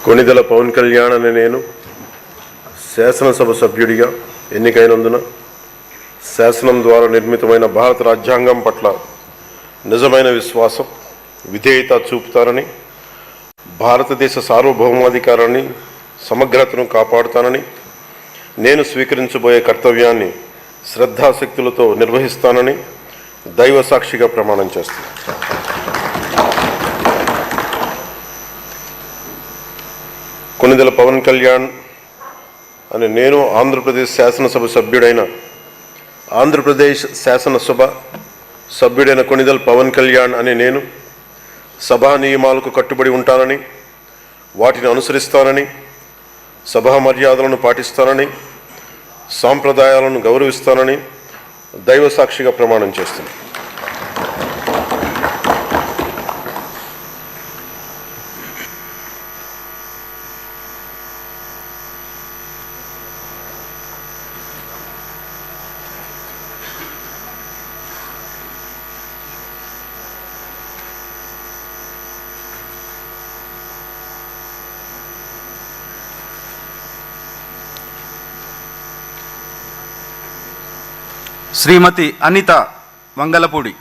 కొణిదెల పవన్ కళ్యాణ్ అనే నేను శాసనసభ సభ్యుడిగా ఎన్నికైనందున శాసనం ద్వారా నిర్మితమైన భారత రాజ్యాంగం పట్ల నిజమైన విశ్వాసం, విధేయత చూపుతానని, భారతదేశ సార్వభౌమాధికారాన్ని, సమగ్రతను కాపాడుతానని, నేను స్వీకరించబోయే కర్తవ్యాన్ని శ్రద్ధాశక్తులతో నిర్వహిస్తానని దైవ సాక్షిగా ప్రమాణం చేస్తాను. కొణిదెల పవన్ కళ్యాణ్ అని నేను ఆంధ్రప్రదేశ్ శాసనసభ సభ్యుడైన కొణిదెల పవన్ కళ్యాణ్ అని నేను సభా నియమాలకు కట్టుబడి ఉంటానని, వాటిని అనుసరిస్తానని, సభా మర్యాదలను పాటిస్తానని, సాంప్రదాయాలను గౌరవిస్తానని దైవ సాక్షిగా ప్రమాణం చేస్తున్నాను. శ్రీమతి అనిత వంగలపూడి.